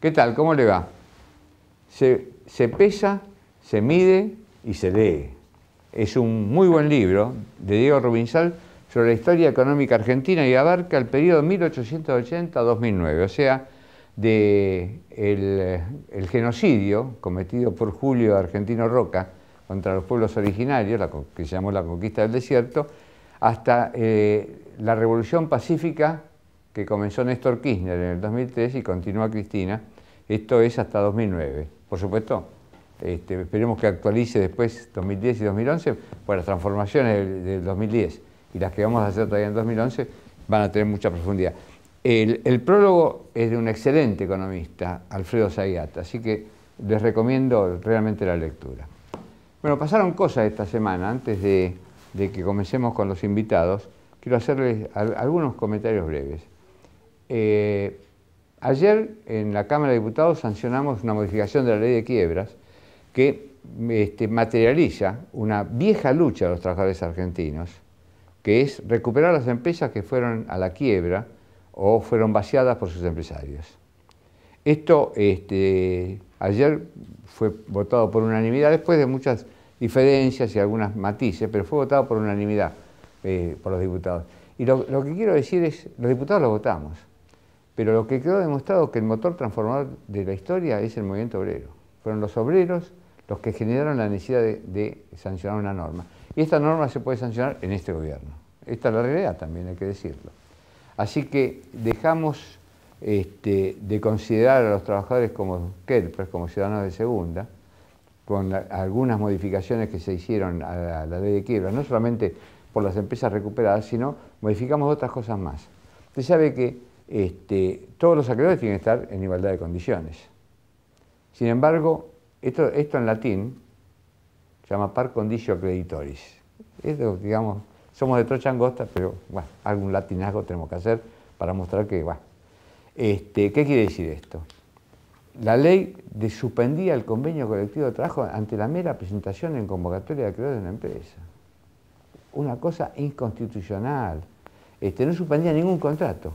¿Qué tal? ¿Cómo le va? Se pesa, se mide y se lee. Es un muy buen libro de Diego Rubinsal sobre la historia económica argentina y abarca el periodo 1880-2009, o sea, el genocidio cometido por Julio Argentino Roca contra los pueblos originarios, que se llamó la conquista del desierto, hasta la revolución pacífica que comenzó Néstor Kirchner en el 2003 y continúa Cristina. Esto es hasta 2009. Por supuesto, esperemos que actualice después 2010 y 2011, pues las transformaciones del 2010 y las que vamos a hacer todavía en 2011 van a tener mucha profundidad. El prólogo es de un excelente economista, Alfredo Zayat, así que les recomiendo realmente la lectura. Bueno, pasaron cosas esta semana. Antes de que comencemos con los invitados, quiero hacerles algunos comentarios breves. Ayer en la Cámara de Diputados sancionamos una modificación de la ley de quiebras que materializa una vieja lucha de los trabajadores argentinos, que es recuperar las empresas que fueron a la quiebra o fueron vaciadas por sus empresarios. Esto ayer fue votado por unanimidad, después de muchas diferencias y algunas matices, pero fue votado por unanimidad por los diputados. Y lo que quiero decir es, los diputados lo votamos, pero lo que quedó demostrado es que el motor transformador de la historia es el movimiento obrero. Fueron los obreros los que generaron la necesidad de sancionar una norma. Y esta norma se puede sancionar en este gobierno. Esta es la realidad también, hay que decirlo. Así que dejamos de considerar a los trabajadores como kelpers, como ciudadanos de segunda, con algunas modificaciones que se hicieron a la ley de quiebra, no solamente por las empresas recuperadas, sino modificamos otras cosas más. Usted sabe que todos los acreedores tienen que estar en igualdad de condiciones. Sin embargo, esto en latín se llama par conditio creditoris. Esto, digamos, somos de trocha angosta, pero bueno, algún latinazgo tenemos que hacer para mostrar que, bueno. ¿Qué quiere decir esto? La ley suspendía el convenio colectivo de trabajo ante la mera presentación en convocatoria de acreedores de una empresa. Una cosa inconstitucional. No suspendía ningún contrato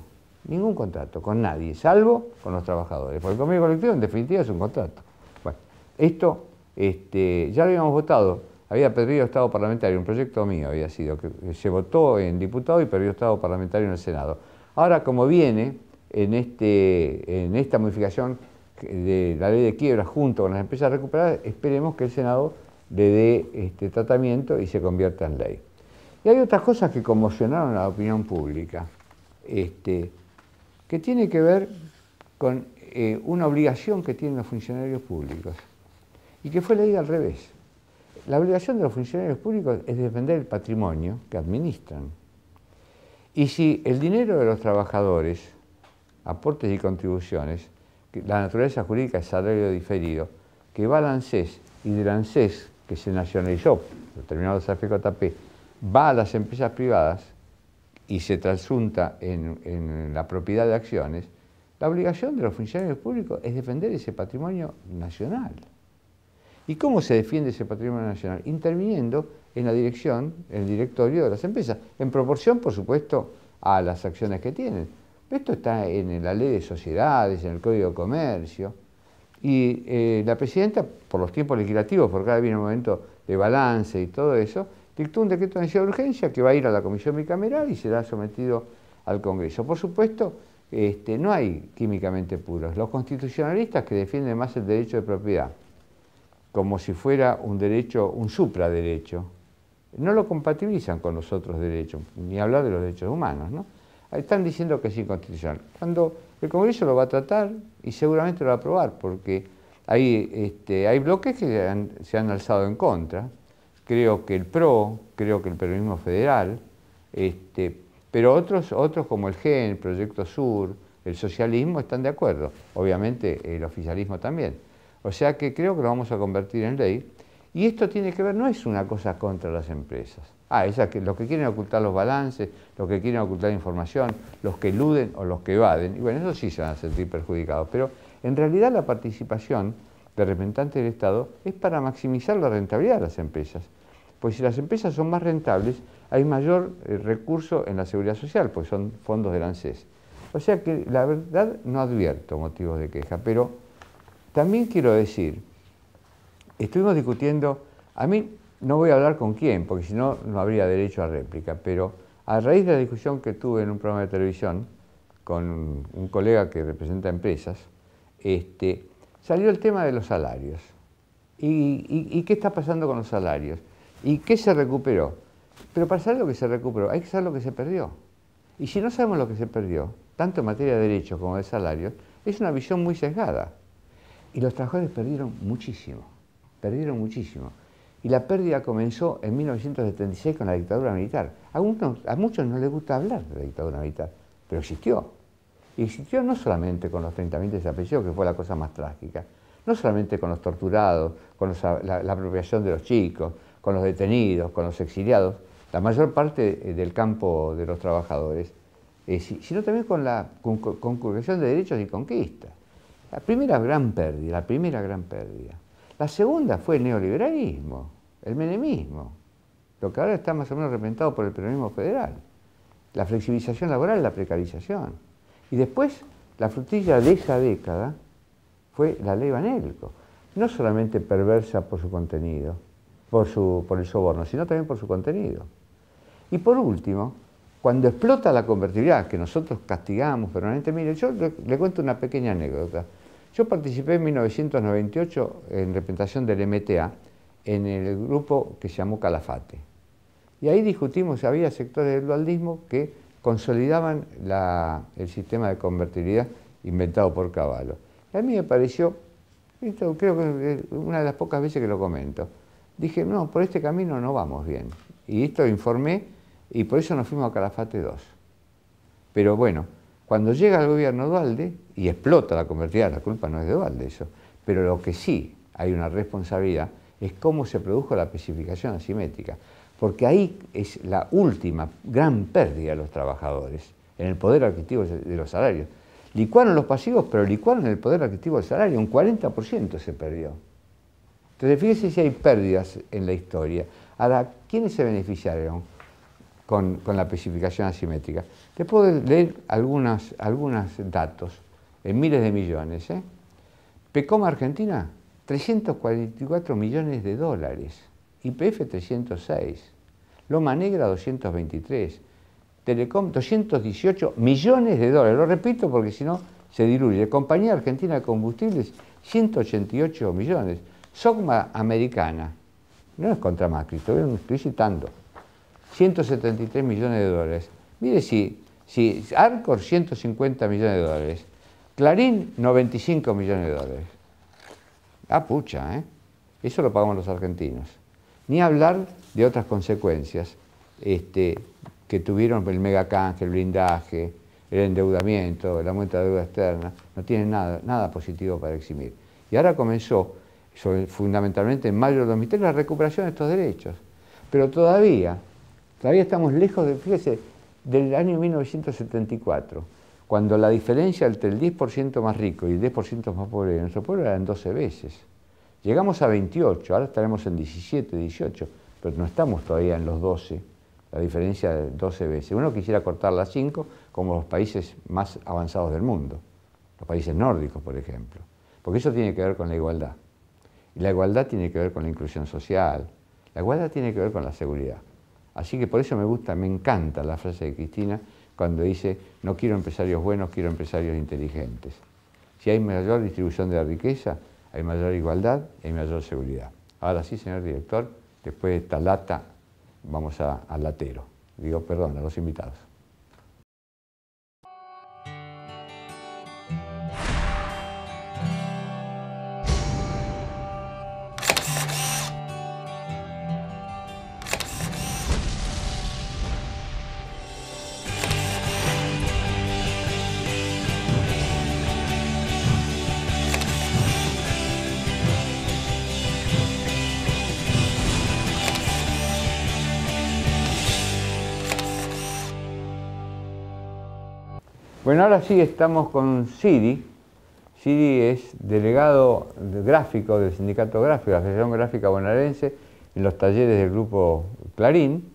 con nadie, salvo con los trabajadores, porque el convenio colectivo en definitiva es un contrato. Bueno, esto ya lo habíamos votado, había perdido estado parlamentario, un proyecto mío había sido, que se votó en diputado y perdió estado parlamentario en el Senado. Ahora, como viene en esta modificación de la ley de quiebra junto con las empresas recuperadas, esperemos que el Senado le dé tratamiento y se convierta en ley. Y hay otras cosas que conmocionaron a la opinión pública, que tiene que ver con una obligación que tienen los funcionarios públicos y que fue leída al revés. La obligación de los funcionarios públicos es defender el patrimonio que administran. Y si el dinero de los trabajadores, aportes y contribuciones, la naturaleza jurídica es salario diferido, que va al ANSES y del ANSES, que se nacionalizó, determinado de FJP, va a las empresas privadas y se trasunta en la propiedad de acciones, la obligación de los funcionarios públicos es defender ese patrimonio nacional. ¿Y cómo se defiende ese patrimonio nacional? Interviniendo en la dirección, en el directorio de las empresas, en proporción, por supuesto, a las acciones que tienen. Esto está en la ley de sociedades, en el Código de Comercio, y la presidenta, por los tiempos legislativos, porque ahora viene un momento de balance y todo eso, dictó un decreto de necesidad de urgencia que va a ir a la Comisión Bicameral y será sometido al Congreso. Por supuesto, no hay químicamente puros. Los constitucionalistas que defienden más el derecho de propiedad, como si fuera un derecho, un supraderecho, no lo compatibilizan con los otros derechos, ni hablar de los derechos humanos, ¿no? Están diciendo que es inconstitucional, cuando el Congreso lo va a tratar y seguramente lo va a aprobar, porque hay bloques que se han alzado en contra. Creo que el PRO, creo que el peronismo federal, pero otros como el GEN, el Proyecto Sur, el socialismo están de acuerdo, obviamente el oficialismo también. O sea que creo que lo vamos a convertir en ley. Y esto tiene que ver, no es una cosa contra las empresas. Los que quieren ocultar los balances, los que quieren ocultar información, los que eluden o los que evaden, y bueno, eso sí se van a sentir perjudicados. Pero en realidad la participación de representantes del Estado es para maximizar la rentabilidad de las empresas. Pues si las empresas son más rentables, hay mayor recurso en la seguridad social, pues son fondos del ANSES. O sea que la verdad no advierto motivos de queja, pero también quiero decir, estuvimos discutiendo, a mí no voy a hablar con quién, porque si no, no habría derecho a réplica, pero a raíz de la discusión que tuve en un programa de televisión con un colega que representa empresas, salió el tema de los salarios. ¿Y qué está pasando con los salarios? ¿Y qué se recuperó? Pero para saber lo que se recuperó, hay que saber lo que se perdió. Y si no sabemos lo que se perdió, tanto en materia de derechos como de salarios, es una visión muy sesgada. Y los trabajadores perdieron muchísimo. Y la pérdida comenzó en 1976 con la dictadura militar. A muchos no les gusta hablar de la dictadura militar, pero existió. Y existió no solamente con los 30.000 desaparecidos, que fue la cosa más trágica, no solamente con los torturados, con la apropiación de los chicos, con los detenidos, con los exiliados, la mayor parte del campo de los trabajadores, sino también con la conculcación de derechos y conquistas. La primera gran pérdida. La segunda fue el neoliberalismo, el menemismo, lo que ahora está más o menos representado por el peronismo federal. La flexibilización laboral, la precarización. Y después, la frutilla de esa década fue la ley Banelco. No solamente perversa por su contenido, por el soborno, sino también por su contenido. Y por último, cuando explota la convertibilidad, que nosotros castigamos permanentemente, mire, yo le cuento una pequeña anécdota. Yo participé en 1998 en representación del MTA en el grupo que se llamó Calafate. Y ahí discutimos, había sectores del dualdismo que consolidaban el sistema de convertibilidad inventado por Cavallo. Y a mí me pareció, esto creo que es una de las pocas veces que lo comento, dije, no, por este camino no vamos bien. Y esto informé y por eso nos fuimos a Calafate 2. Pero bueno, cuando llega el gobierno Duhalde y explota la convertibilidad, la culpa no es de Duhalde eso, pero lo que sí hay una responsabilidad es cómo se produjo la especificación asimétrica, porque ahí es la última gran pérdida de los trabajadores en el poder adquisitivo de los salarios. Licuaron los pasivos, pero licuaron el poder adquisitivo del salario, un 40% se perdió. Entonces, fíjese si hay pérdidas en la historia. Ahora, ¿quiénes se beneficiaron con la especificación asimétrica? Te puedo leer algunos datos, en miles de millones. PECOM Argentina, 344 millones de dólares. YPF, 306. Loma Negra, 223. Telecom, 218 millones de dólares. Lo repito porque si no se diluye. Compañía Argentina de Combustibles, 188 millones. SOCMA Americana, no es contra Macri, estoy citando, 173 millones de dólares. Mire si Arcor, 150 millones de dólares. Clarín, 95 millones de dólares. Ah, pucha, eso lo pagamos los argentinos. Ni hablar de otras consecuencias que tuvieron el megacanje, el blindaje, el endeudamiento, el aumento de la deuda externa. No tienen nada positivo para eximir. Y ahora comenzó, fundamentalmente en mayo de 2003, la recuperación de estos derechos. Pero todavía estamos lejos fíjese, del año 1974, cuando la diferencia entre el 10% más rico y el 10% más pobre de nuestro pueblo eran 12 veces. Llegamos a 28, ahora estaremos en 17, 18, pero no estamos todavía en los 12, la diferencia de 12 veces. Uno quisiera cortarla a 5, como los países más avanzados del mundo, los países nórdicos, por ejemplo, porque eso tiene que ver con la igualdad. Y la igualdad tiene que ver con la inclusión social, la igualdad tiene que ver con la seguridad. Así que por eso me encanta la frase de Cristina cuando dice, no quiero empresarios buenos, quiero empresarios inteligentes. Si hay mayor distribución de la riqueza, hay mayor igualdad y hay mayor seguridad. Ahora sí, señor director, después de esta lata, vamos al latero. Perdón, a los invitados. Bueno, ahora sí estamos con Siri. Siri es delegado gráfico del Sindicato Gráfico, la Asociación Gráfica Bonaerense, en los talleres del Grupo Clarín.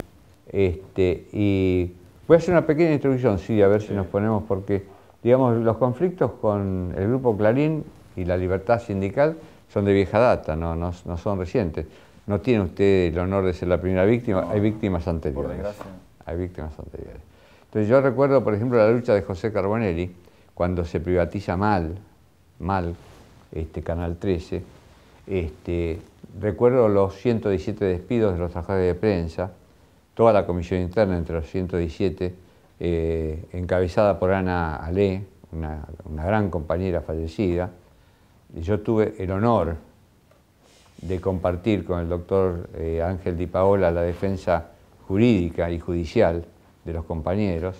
Y voy a hacer una pequeña introducción, Siri, a ver si nos ponemos, porque digamos, los conflictos con el Grupo Clarín y la libertad sindical son de vieja data, no son recientes. No tiene usted el honor de ser la primera víctima, hay víctimas anteriores. Por desgracia. Hay víctimas anteriores. Entonces yo recuerdo, por ejemplo, la lucha de José Carbonelli, cuando se privatiza mal, Canal 13, recuerdo los 117 despidos de los trabajadores de prensa, toda la comisión interna entre los 117, encabezada por Ana Alé, una gran compañera fallecida. Y yo tuve el honor de compartir con el doctor Ángel Di Paola la defensa jurídica y judicial de los compañeros.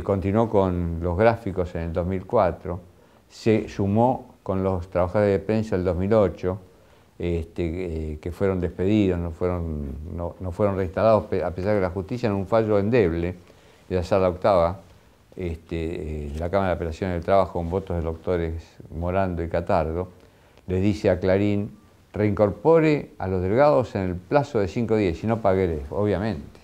Continuó con los gráficos en el 2004, se sumó con los trabajadores de prensa en el 2008, que fueron despedidos, no fueron reinstalados, a pesar de que la justicia en un fallo endeble de la Sala Octava, la Cámara de Apelaciones del Trabajo, con votos de doctores Morando y Catardo, les dice a Clarín: reincorpore a los delegados en el plazo de 5 días, y no pagaré, obviamente.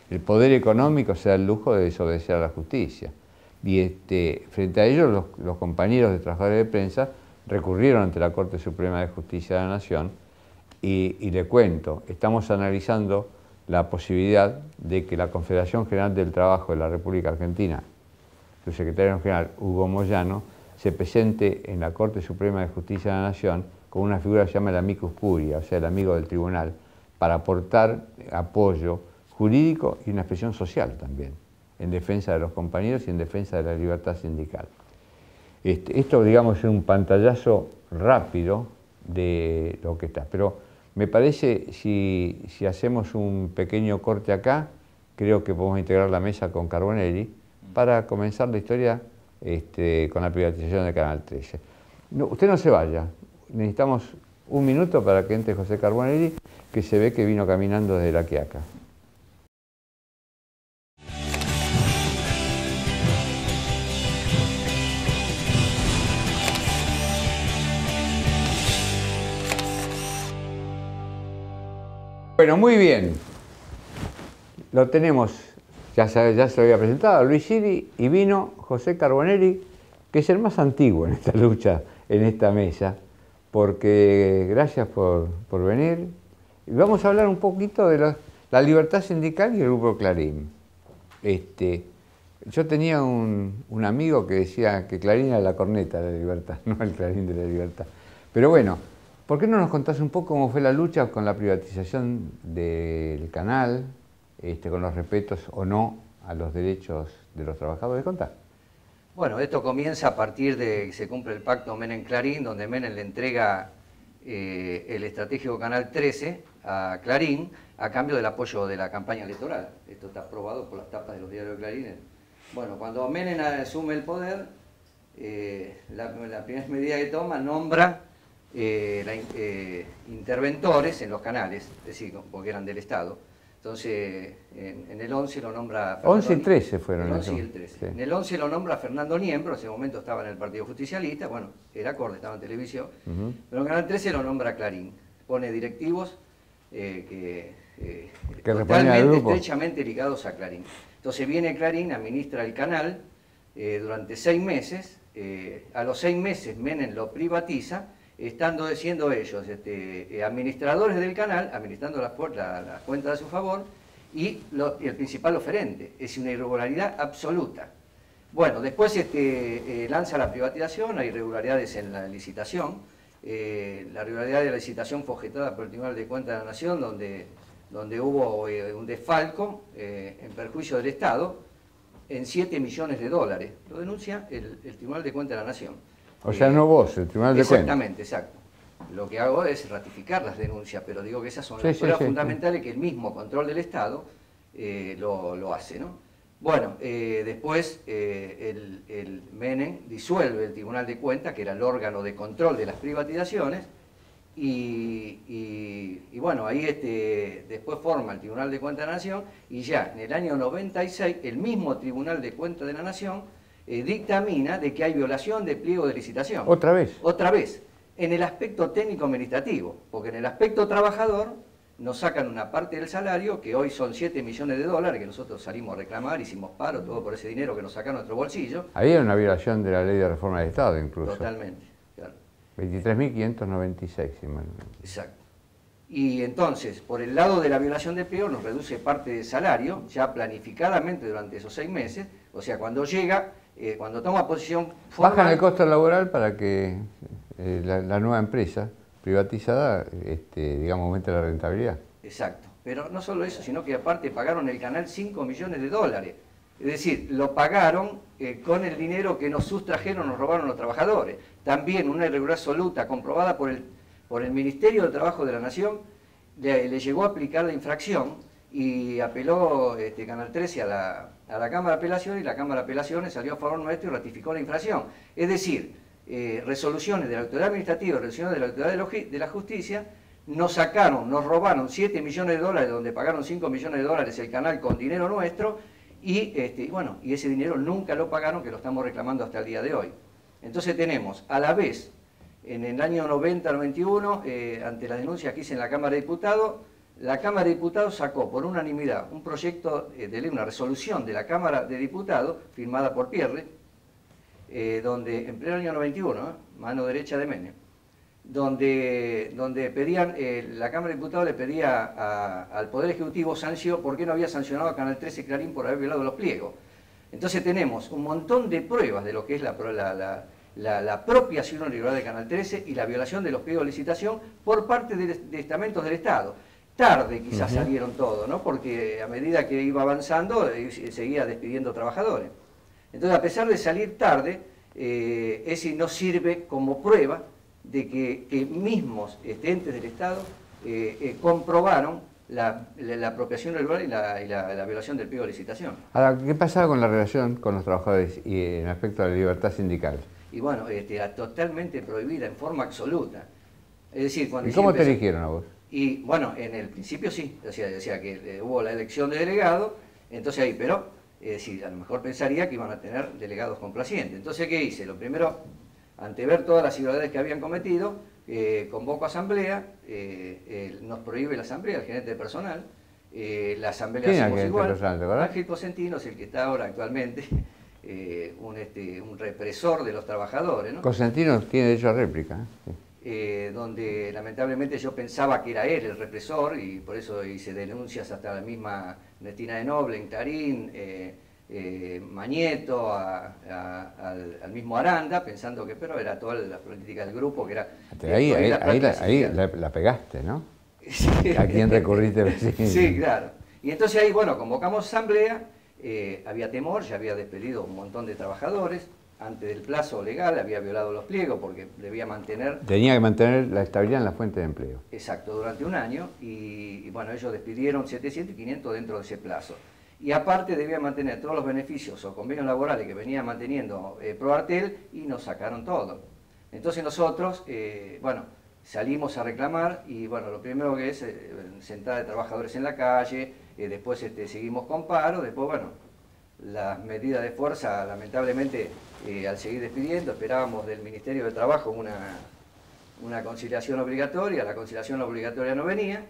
El poder económico se da el lujo de desobedecer a la justicia. Y frente a ello, los compañeros de trabajadores de prensa recurrieron ante la Corte Suprema de Justicia de la Nación y le cuento, estamos analizando la posibilidad de que la Confederación General del Trabajo de la República Argentina, su secretario general Hugo Moyano, se presente en la Corte Suprema de Justicia de la Nación con una figura que se llama el amicus curia, o sea, el amigo del tribunal, para aportar apoyo jurídico y una expresión social también, en defensa de los compañeros y en defensa de la libertad sindical. Esto, digamos, es un pantallazo rápido de lo que está, pero me parece, si hacemos un pequeño corte acá, creo que podemos integrar la mesa con Carbonelli para comenzar la historia con la privatización de Canal 13. No, usted no se vaya, necesitamos un minuto para que entre José Carbonelli, que se ve que vino caminando desde La Quiaca. Bueno, muy bien. Lo tenemos, ya se lo había presentado, Luis Siri, y vino José Carbonelli, que es el más antiguo en esta lucha, en esta mesa, porque gracias por venir. Y vamos a hablar un poquito de la libertad sindical y el Grupo Clarín. Yo tenía un amigo que decía que Clarín era la corneta de la libertad, no el Clarín de la libertad. Pero bueno, ¿por qué no nos contás un poco cómo fue la lucha con la privatización del canal, con los respetos o no a los derechos de los trabajadores? Contá. Bueno, esto comienza a partir de que se cumple el pacto Menem-Clarín, donde Menem le entrega el estratégico Canal 13 a Clarín a cambio del apoyo de la campaña electoral. Esto está aprobado por las tapas de los diarios de Clarín. Bueno, cuando Menem asume el poder, la primera medida que toma nombra interventores en los canales, es decir, porque eran del Estado. Entonces, en el 11 lo nombra... 11 y 13 fueron. El 11 y el 13. Sí. En el 11 lo nombra Fernando Niembro, en ese momento estaba en el Partido Justicialista, bueno, era acorde, estaba en televisión, pero en Canal 13 lo nombra Clarín, pone directivos que totalmente, estrechamente ligados a Clarín. Entonces viene Clarín, administra el canal durante 6 meses, a los 6 meses Menem lo privatiza, estando siendo ellos administradores del canal, administrando las cuentas a su favor, y el principal oferente. Es una irregularidad absoluta. Bueno, después lanza la privatización, hay irregularidades en la licitación. La irregularidad de la licitación fue objetada por el Tribunal de Cuentas de la Nación, donde hubo un desfalco en perjuicio del Estado en $7 millones. Lo denuncia el Tribunal de Cuentas de la Nación. O sea, no vos, el Tribunal de Cuentas. Exactamente, exacto. Lo que hago es ratificar las denuncias, pero digo que esas son las pruebas fundamentales que el mismo control del Estado lo hace, ¿no? Bueno, después el Menem disuelve el Tribunal de Cuentas, que era el órgano de control de las privatizaciones, y bueno, ahí después forma el Tribunal de Cuentas de la Nación, y ya en el año 96 el mismo Tribunal de Cuentas de la Nación dictamina de que hay violación de pliego de licitación. ¿Otra vez? Otra vez, en el aspecto técnico-administrativo, porque en el aspecto trabajador nos sacan una parte del salario, que hoy son 7 millones de dólares, que nosotros salimos a reclamar, hicimos paro, todo por ese dinero que nos sacaron nuestro bolsillo. Había una violación de la ley de reforma del Estado incluso. Totalmente, claro. 23.596, si mal no. Exacto. Y entonces, por el lado de la violación de empleo, nos reduce parte del salario, ya planificadamente durante esos 6 meses, o sea, cuando llega, cuando toma posición formal... Bajan el costo laboral para que la nueva empresa privatizada, digamos, aumente la rentabilidad. Exacto. Pero no solo eso, sino que aparte pagaron el canal 5 millones de dólares. Es decir, lo pagaron con el dinero que nos sustrajeron, nos robaron los trabajadores. También una irregularidad absoluta comprobada por el Ministerio de Trabajo de la Nación, le llegó a aplicar la infracción y apeló Canal 13 a la Cámara de Apelaciones, y la Cámara de Apelaciones salió a favor nuestro y ratificó la infracción. Es decir, resoluciones de la Autoridad Administrativa, resoluciones de la Autoridad de la Justicia, nos sacaron, nos robaron 7 millones de dólares, donde pagaron 5 millones de dólares el canal con dinero nuestro, y bueno, y ese dinero nunca lo pagaron, que lo estamos reclamando hasta el día de hoy. Entonces tenemos, a la vez, en el año 90-91, ante las denuncias que hice en la Cámara de Diputados, la Cámara de Diputados sacó por unanimidad un proyecto de ley, una resolución de la Cámara de Diputados, firmada por Pierre, donde, en pleno año 91, mano derecha de Menem, donde pedían, la Cámara de Diputados le pedía al Poder Ejecutivo sanción, ¿por qué no había sancionado a Canal 13 Clarín por haber violado los pliegos? Entonces tenemos un montón de pruebas de lo que es la apropiación irregular de Canal 13 y la violación de los pliegos de licitación por parte de estamentos del Estado. Tarde quizás salieron todo, ¿no? Porque a medida que iba avanzando, seguía despidiendo trabajadores. Entonces, a pesar de salir tarde, ese no sirve como prueba de que mismos entes del Estado comprobaron la apropiación irregular y la violación del pliego de licitación. Ahora, ¿qué pasaba con la relación con los trabajadores y en respecto a la libertad sindical? Y bueno, era totalmente prohibida en forma absoluta. Es decir, cuando ¿Y cómo te eligieron a vos? Y bueno, en el principio sí, decía que hubo la elección de delegado, entonces ahí, pero sí, a lo mejor pensaría que iban a tener delegados complacientes. Entonces, ¿qué hice? Lo primero, ante ver todas las irregularidades que habían cometido, convoco a asamblea, nos prohíbe la asamblea, el gerente de personal, la asamblea hacemos igual. Ángel Cosentino es el que está ahora actualmente, un represor de los trabajadores, ¿no? Cosentino tiene derecho a réplica. Sí. Donde lamentablemente yo pensaba que era él el represor, y por eso hice denuncias hasta la misma Ernestina de Noble, en Clarín, Mañeto, al mismo Aranda, pensando que pero era toda la política del grupo, que era... Ahí la pegaste, ¿no? Sí. ¿A quién recurriste? Sí, claro. Y entonces ahí, bueno, convocamos asamblea, había temor, ya había despedido un montón de trabajadores, antes del plazo legal, había violado los pliegos porque debía mantener... Tenía que mantener la estabilidad en la fuente de empleo. Exacto, durante un año, y bueno, ellos despidieron 700 y 500 dentro de ese plazo. Y aparte debía mantener todos los beneficios o convenios laborales que venía manteniendo ProArtel, y nos sacaron todo. Entonces nosotros, bueno, salimos a reclamar, y bueno, lo primero que es sentada de trabajadores en la calle, después seguimos con paro, después, bueno, las medidas de fuerza, lamentablemente, al seguir despidiendo, esperábamos del Ministerio de Trabajo una conciliación obligatoria, la conciliación obligatoria no venía,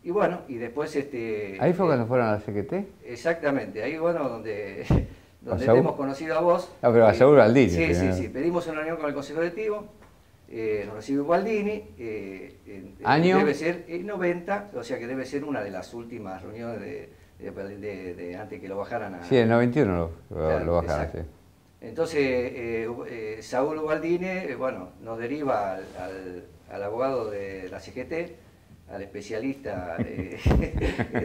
y bueno, y después... ¿Ahí fue cuando fueron a la CGT? Exactamente, ahí, bueno, donde te hemos conocido a vos. No, pero a Saúl Baldini. Sí, pedimos una reunión con el Consejo Directivo, nos recibió Baldini, ¿Año? Debe ser 90, o sea que debe ser una de las últimas reuniones antes que lo bajaran a... Sí, en el 91 claro, lo bajaron, sí. Entonces, Saúl Baldini, bueno, nos deriva al abogado de la CGT, al especialista,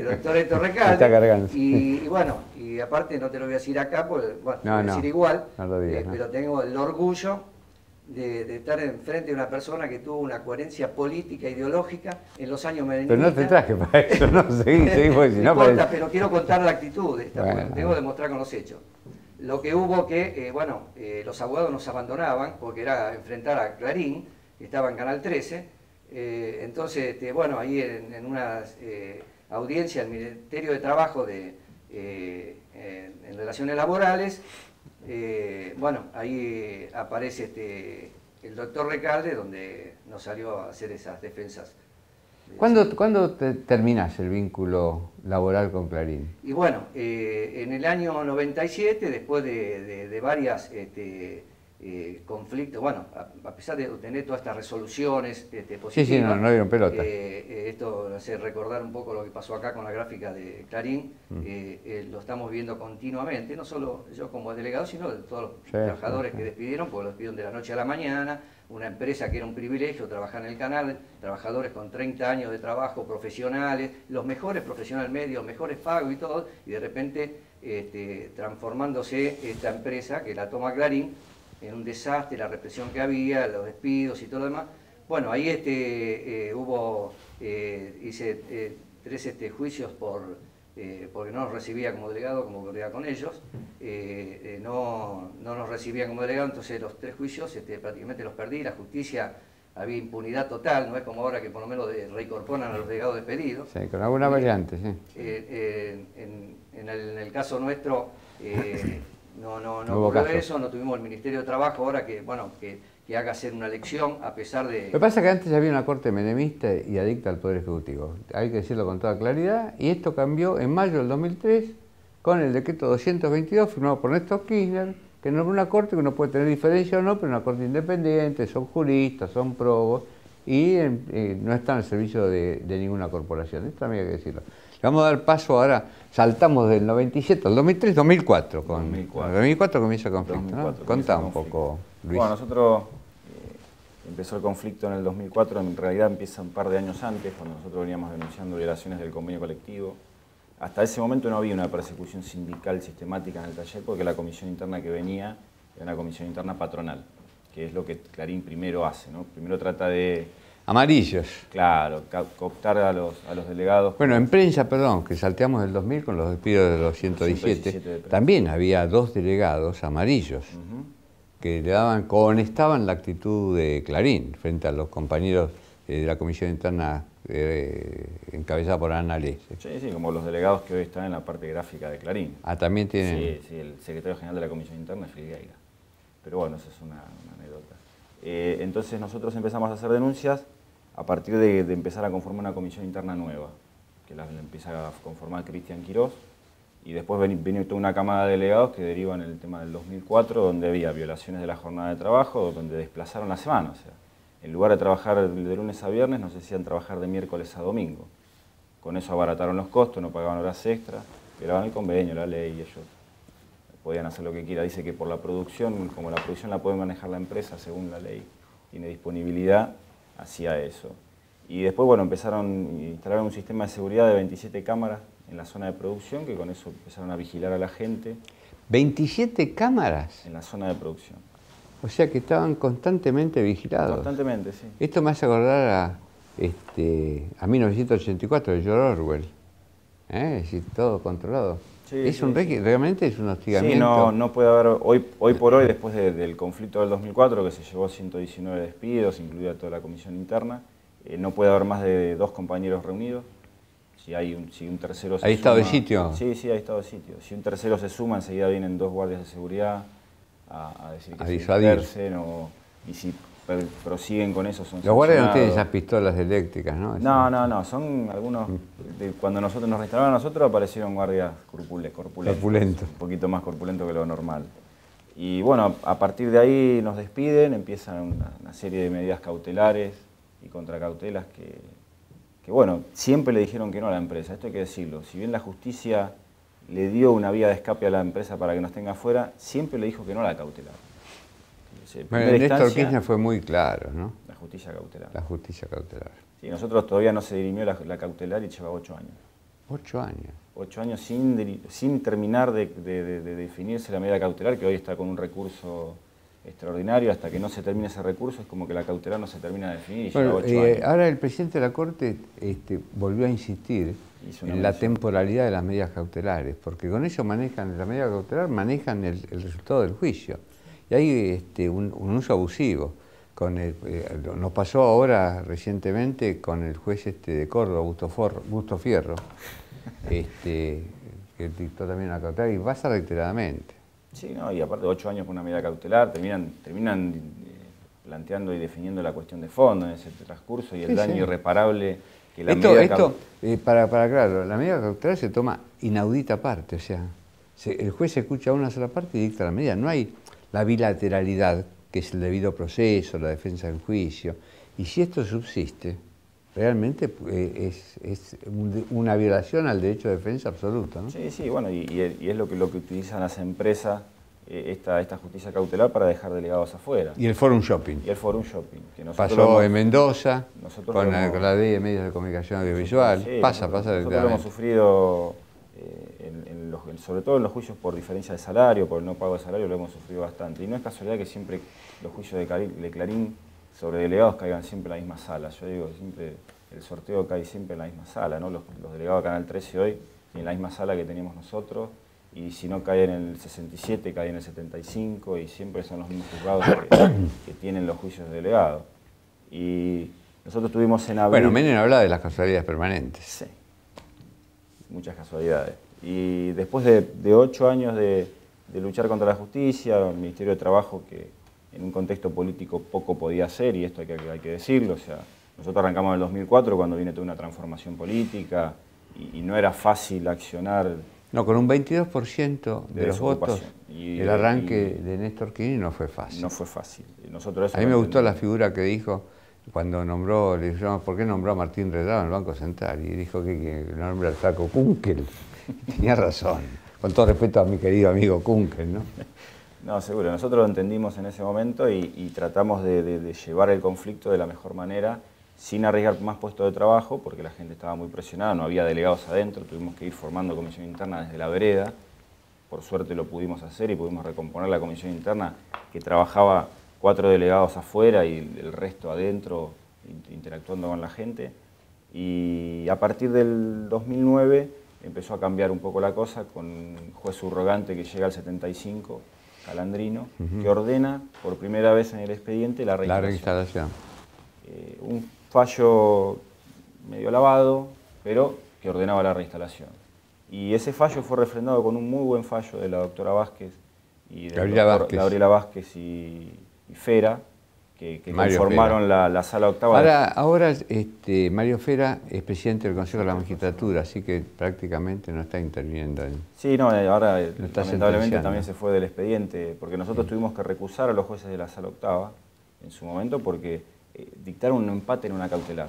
doctor Héctor Recalde. Está cargando. Y bueno, y aparte no te lo voy a decir acá, porque, bueno, no, voy a decir igual, no lo digas, pero tengo el orgullo de estar enfrente de una persona que tuvo una coherencia política, ideológica en los años menemistas. Pero no te traje para eso, no, seguí, porque si no... Pero quiero contar la actitud de esta, bueno, tengo que demostrar con los hechos. Lo que hubo que, bueno, los abogados nos abandonaban, porque era enfrentar a Clarín, que estaba en Canal 13, entonces, bueno, ahí en una audiencia del Ministerio de Trabajo en relaciones laborales, bueno, ahí aparece el doctor Recalde, donde nos salió a hacer esas defensas ¿Cuándo terminás el vínculo laboral con Clarín? Y bueno, en el año 97, después de varias conflictos, bueno, a pesar de tener todas estas resoluciones positivas, Sí, no dieron pelota. esto hace recordar un poco lo que pasó acá con la gráfica de Clarín, lo estamos viendo continuamente, no solo yo como delegado, sino de todos los trabajadores que despidieron, porque los despidieron de la noche a la mañana, una empresa que era un privilegio trabajar en el canal, trabajadores con 30 años de trabajo, profesionales, los mejores profesionales medios, mejores pagos y todo, y de repente transformándose esta empresa que la toma Clarín en un desastre, la represión que había, los despidos y todo lo demás. Bueno, ahí hice 3 juicios porque no nos recibía como delegado, como corría con ellos, no nos recibía como delegado, entonces los 3 juicios prácticamente los perdí, la justicia, había impunidad total, no es como ahora que por lo menos reincorporan a los delegados despedidos. Sí, con alguna variante, sí. En el caso nuestro no ocurrió ocurrió eso, no tuvimos el Ministerio de Trabajo ahora que haga hacer una elección a pesar de... Lo que pasa es que antes había una corte menemista y adicta al Poder Ejecutivo, hay que decirlo con toda claridad, y esto cambió en mayo del 2003 con el decreto 222 firmado por Néstor Kirchner, que nombró una corte que uno puede tener diferencia o no, pero una corte independiente, son juristas, son probos, y no están al servicio de ninguna corporación, esto también hay que decirlo. Vamos a dar paso ahora, saltamos del 97 al 2003, 2004. Con 2004 comienza el conflicto, ¿no? Contá un poco, Luis. Bueno, nosotros empezó el conflicto en el 2004, en realidad empieza un par de años antes, cuando nosotros veníamos denunciando violaciones del convenio colectivo. Hasta ese momento no había una persecución sindical sistemática en el taller, porque la comisión interna que venía era una comisión interna patronal, que es lo que Clarín primero hace, ¿no? Primero trata de... Amarillos. Claro, cooptar a los delegados. Bueno, en prensa, perdón, que salteamos el 2000 con los despidos de los 117, también había 2 delegados amarillos que le conestaban la actitud de Clarín frente a los compañeros de la comisión interna encabezada por Ana Lez. Sí, como los delegados que hoy están en la parte gráfica de Clarín. Ah, también tienen... Sí, el secretario general de la comisión interna es Filgueira. Pero bueno, esa es una anécdota. Entonces nosotros empezamos a hacer denuncias a partir de empezar a conformar una comisión interna nueva, que la empieza a conformar Cristian Quirós, y después viene toda una cámara de delegados que deriva en el tema del 2004, donde había violaciones de la jornada de trabajo, donde desplazaron la semana, o sea, en lugar de trabajar de lunes a viernes, nos hacían trabajar de miércoles a domingo. Con eso abarataron los costos, no pagaban horas extras, violaban el convenio, la ley, y ellos podían hacer lo que quiera. Dice que por la producción, como la producción la puede manejar la empresa según la ley, tiene disponibilidad, hacía eso. Y después, bueno, instalaron un sistema de seguridad de 27 cámaras en la zona de producción, que con eso empezaron a vigilar a la gente. ¿27 cámaras? En la zona de producción. O sea que estaban constantemente vigilados. Constantemente, sí. Esto me hace acordar a 1984 de George Orwell. Es decir, todo controlado. Sí, realmente es un hostigamiento. Sí, no puede haber, hoy por hoy, después del conflicto del 2004, que se llevó 119 despidos, incluida toda la comisión interna, no puede haber más de 2 compañeros reunidos. Si un tercero se suma... ¿Hay estado de sitio? Sí, hay estado de sitio. Si un tercero se suma, enseguida vienen 2 guardias de seguridad a decir que se dispersen, y si prosiguen con eso son Los guardias no tienen esas pistolas eléctricas, ¿no? No, son algunos... Cuando nos reinstalaron a nosotros aparecieron guardias corpulentos, un poquito más corpulentos que lo normal. Y bueno, a partir de ahí nos despiden, empiezan una serie de medidas cautelares y contracautelas que bueno, siempre le dijeron que no a la empresa, esto hay que decirlo. Si bien la justicia le dio una vía de escape a la empresa para que nos tenga afuera, siempre le dijo que no a la cautelar. Bueno, Néstor Kirchner fue muy claro, ¿no? La justicia cautelar. La justicia cautelar. Sí, nosotros todavía no se dirimió la cautelar y lleva 8 años. 8 años. 8 años sin terminar de definirse la medida cautelar, que hoy está con un recurso extraordinario. Hasta que no se termine ese recurso es como que la cautelar no se termina de definir y lleva 8 años. Ahora el presidente de la Corte volvió a insistir en la temporalidad de las medidas cautelares, porque con eso la medida cautelar manejan el resultado del juicio. Y hay un uso abusivo. Nos pasó ahora recientemente con el juez de Córdoba, Busto Fierro, que dictó también una cautelar y pasa reiteradamente. Sí, y aparte 8 años con una medida cautelar, terminan planteando y definiendo la cuestión de fondo en ese transcurso y el daño irreparable que la Esto para aclarar, la medida cautelar se toma inaudita parte, o sea, el juez escucha una sola parte y dicta la medida. No hay la bilateralidad, que es el debido proceso, la defensa en juicio. Y si esto subsiste, realmente es una violación al derecho de defensa absoluta, ¿no? Sí, sí, bueno, y es lo que utilizan las empresas, esta justicia cautelar, para dejar delegados afuera. Y el forum shopping. Y el forum shopping. Que nosotros pasó en Mendoza, con la ley de medios de comunicación audiovisual. Sí, pasa nosotros lo hemos sufrido, sobre todo en los juicios por diferencia de salario, por el no pago de salario, lo hemos sufrido bastante. Y no es casualidad que siempre los juicios de Clarín sobre delegados caigan siempre en la misma sala. Yo digo, siempre el sorteo cae siempre en la misma sala, ¿no? Los delegados de Canal 13 hoy en la misma sala que teníamos nosotros, y si no cae en el 67, cae en el 75, y siempre son los mismos juzgados que tienen los juicios de delegados. Y nosotros tuvimos en abril... Bueno, Menem habla de las casualidades permanentes. Sí, muchas casualidades. Y después de 8 años de luchar contra la justicia, el Ministerio de Trabajo, que en un contexto político poco podía hacer, y esto hay que decirlo, o sea, nosotros arrancamos en el 2004 cuando viene toda una transformación política y no era fácil accionar. No, con un 22% de los votos, y el arranque de Néstor Kirchner no fue fácil. No fue fácil. Nosotros a mí me gustó la figura que dijo cuando nombró, le dijo, ¿por qué nombró a Martín Redrado en el Banco Central? Y dijo que nombra al flaco Kunkel. Tenía razón, con todo respeto a mi querido amigo Kunkel, ¿no? No, seguro. Nosotros lo entendimos en ese momento y tratamos de llevar el conflicto de la mejor manera, sin arriesgar más puestos de trabajo, porque la gente estaba muy presionada, no había delegados adentro, tuvimos que ir formando comisión interna desde la vereda. Por suerte lo pudimos hacer y pudimos recomponer la comisión interna, que trabajaba 4 delegados afuera y el resto adentro, interactuando con la gente. Y a partir del 2009 empezó a cambiar un poco la cosa, con un juez subrogante que llega al 75, Calandrino, que ordena por primera vez en el expediente la reinstalación. Un fallo medio lavado, pero que ordenaba la reinstalación. Y ese fallo fue refrendado con un muy buen fallo de la doctora Vázquez y de Gabriela Vázquez y Fera, que conformaron la sala octava. Ahora Mario Fera es presidente del Consejo de la Magistratura, así que prácticamente no está interviniendo en... Sí, no, ahora lamentablemente también se fue del expediente, porque nosotros tuvimos que recusar a los jueces de la sala octava en su momento porque dictaron un empate en una cautelar.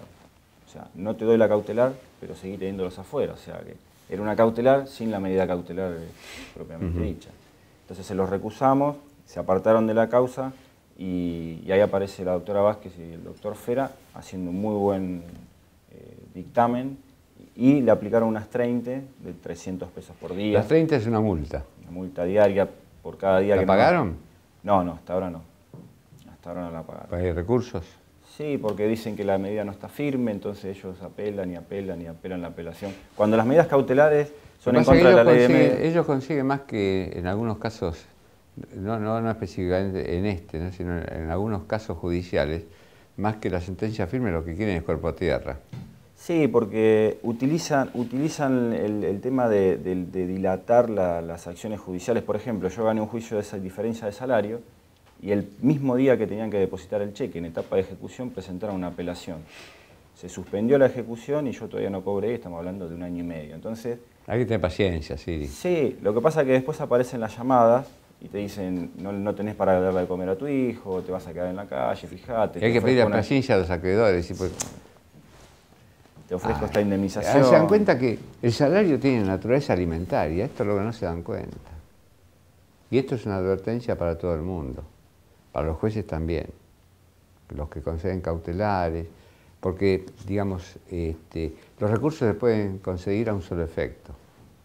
O sea, no te doy la cautelar, pero seguí teniéndolos afuera. O sea, que era una cautelar sin la medida cautelar propiamente dicha. Entonces se los recusamos, se apartaron de la causa y ahí aparece la doctora Vázquez y el doctor Fera haciendo un muy buen dictamen y le aplicaron unas 30 de 300 pesos por día. Las 30 es una multa. Una multa diaria por cada día. ¿La pagaron? No, hasta ahora no. Hasta ahora no la pagaron. ¿Hay recursos? Sí, porque dicen que la medida no está firme, entonces ellos apelan la apelación. Cuando las medidas cautelares son en contra de la ley de medios... Ellos consiguen más que en algunos casos, no específicamente en ¿no? Sino en algunos casos judiciales, más que la sentencia firme, lo que quieren es cuerpo a tierra. Sí, porque utilizan el tema de dilatar las acciones judiciales. Por ejemplo, yo gané un juicio de esa diferencia de salario, y el mismo día que tenían que depositar el cheque en etapa de ejecución presentaron una apelación. Se suspendió la ejecución y yo todavía no cobré, estamos hablando de 1 año y medio. Entonces, hay que tener paciencia, sí. Sí, lo que pasa es que después aparecen las llamadas y te dicen, no tenés para darle de comer a tu hijo, te vas a quedar en la calle, fíjate. Hay que pedir la paciencia a los acreedores. Y pues, te ofrezco esta indemnización. Se dan cuenta que el salario tiene naturaleza alimentaria, esto es lo que no se dan cuenta. Y esto es una advertencia para todo el mundo. Para los jueces también, los que conceden cautelares, porque, digamos, los recursos se pueden conseguir a un solo efecto,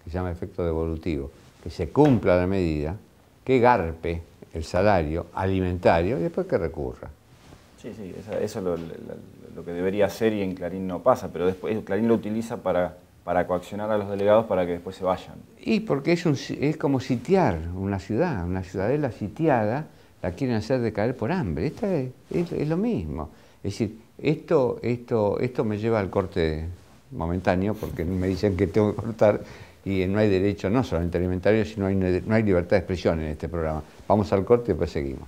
que se llama efecto devolutivo, que se cumpla la medida, que garpe el salario alimentario y después que recurra. Sí, eso es lo que debería hacer y en Clarín no pasa, pero después Clarín lo utiliza para coaccionar a los delegados para que después se vayan. Y porque es como sitiar una ciudadela sitiada, la quieren hacer decaer por hambre. Esta es lo mismo. Es decir, esto me lleva al corte momentáneo, porque me dicen que tengo que cortar y no hay derecho no solamente alimentario, sino no hay libertad de expresión en este programa. Vamos al corte y después seguimos.